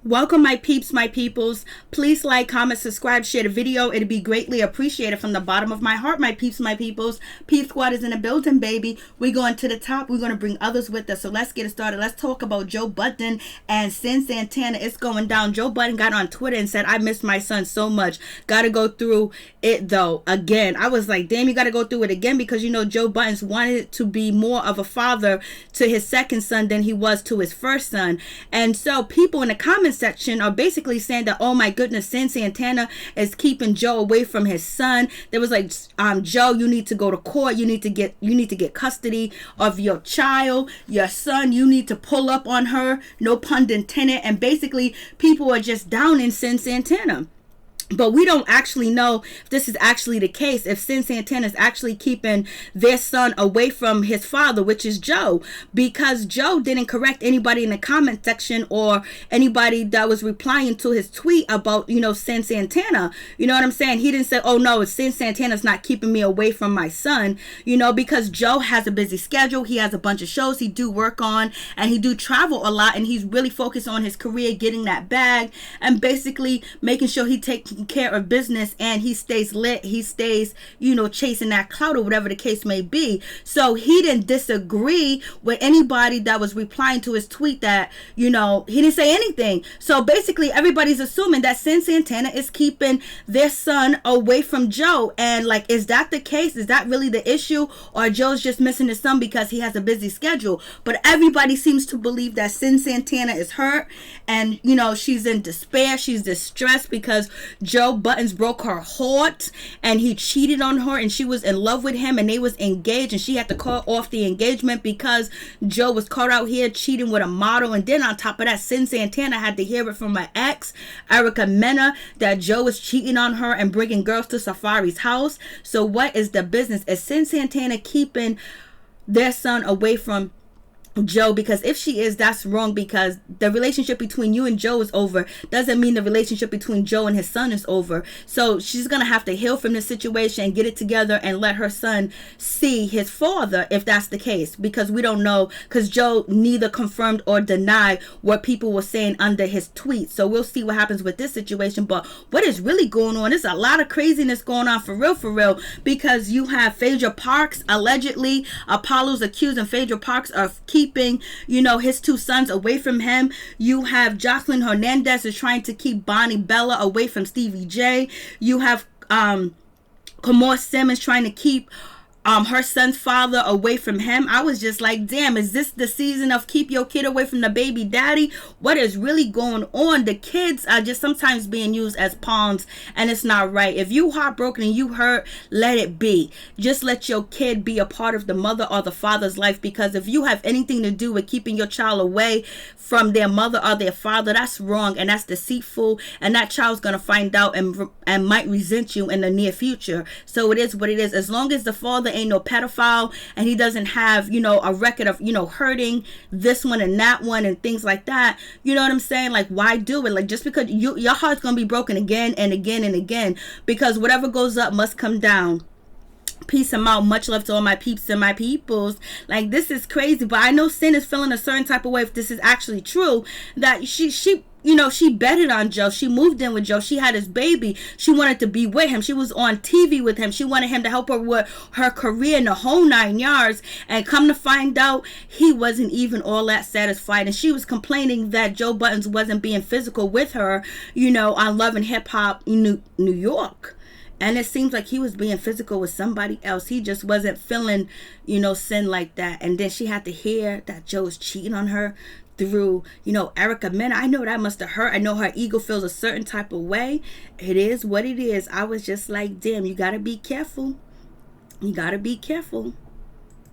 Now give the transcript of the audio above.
Welcome, my peeps, my peoples. Please like, comment, subscribe, share the video. It'd be greatly appreciated from the bottom of my heart, my peeps, my peoples. Peep Squad is in the building, baby. We're going to the top. We're going to bring others with us. So let's get it started. Let's talk about Joe Budden and Cyn Santana. It's going down. Joe Budden got on Twitter and said, I miss my son so much. Got to go through it, though, again. I was like, damn, you got to go through it again because, you know, Joe Budden's wanted to be more of a father to his second son than he was to his first son. And so people in the comments section are basically saying that, oh my goodness, Cyn Santana is keeping Joe away from his son. There was like, Joe, you need to go to court. You need to get custody of your child, your son. You need to pull up on her. No pun intended. And basically, people are just downing Cyn Santana. But we don't actually know if this is actually the case, if Cyn Santana is actually keeping their son away from his father, which is Joe, because Joe didn't correct anybody in the comment section or anybody that was replying to his tweet about, you know, Cyn Santana. You know what I'm saying? He didn't say, oh no, Cyn Santana's not keeping me away from my son, you know, because Joe has a busy schedule. He has a bunch of shows he do work on, and he do travel a lot, and he's really focused on his career, getting that bag, and basically making sure he takes care of business, and he stays lit, he stays, you know, chasing that clout or whatever the case may be. So he didn't disagree with anybody that was replying to his tweet that, you know, he didn't say anything. So basically everybody's assuming that Cyn Santana is keeping their son away from Joe. And like, is that the case? Is that really the issue? Or Joe's just missing his son because he has a busy schedule? But everybody seems to believe that Cyn Santana is hurt, and, you know, she's in despair, she's distressed because Joe Budden's broke her heart and he cheated on her, and she was in love with him and they was engaged, and she had to call off the engagement because Joe was caught out here cheating with a model. And then on top of that, Cyn Santana had to hear it from her ex, Erica Mena, that Joe was cheating on her and bringing girls to Safari's house. So what is the business? Is Cyn Santana keeping their son away from Joe? Because if she is, that's wrong, because the relationship between you and Joe is over doesn't mean the relationship between Joe and his son is over. So she's gonna have to heal from this situation and get it together and let her son see his father, if that's the case, because we don't know, because Joe neither confirmed or denied what people were saying under his tweet. So we'll see what happens with this situation. But what is really going on? There's a lot of craziness going on, for real, because you have Phaedra Parks, allegedly Apollo's accusing Phaedra Parks of keeping, you know, his two sons away from him. You have Jocelyn Hernandez is trying to keep Bonnie Bella away from Stevie J. You have Kamora Simmons trying to keep her son's father away from him. I was just like, damn, is this the season of keep your kid away from the baby daddy? What is really going on? The kids are just sometimes being used as pawns, and it's not right. If you heartbroken and you hurt, let it be. Just let your kid be a part of the mother or the father's life, because if you have anything to do with keeping your child away from their mother or their father, that's wrong and that's deceitful, and that child's gonna find out and might resent you in the near future. So it is what it is. As long as the father ain't no pedophile and he doesn't have, you know, a record of, you know, hurting this one and that one and things like that, you know what I'm saying? Like, why do it? Like, just because your heart's gonna be broken again and again and again, because whatever goes up must come down. Peace and out. Much love to all my peeps and my peoples. Like, this is crazy, but I know Cyn is feeling a certain type of way, if this is actually true, that she you know, she betted on Joe. She moved in with Joe. She had his baby. She wanted to be with him. She was on TV with him. She wanted him to help her with her career in the whole 9 yards. And come to find out, he wasn't even all that satisfied. And she was complaining that Joe Budden wasn't being physical with her, you know, on Love and Hip Hop New York. And it seems like he was being physical with somebody else. He just wasn't feeling, you know, Cyn like that. And then she had to hear that Joe was cheating on her through, you know, Erica Mena. I know that must have hurt. I know her ego feels a certain type of way. It is what it is. I was just like, damn, you gotta be careful. You gotta be careful.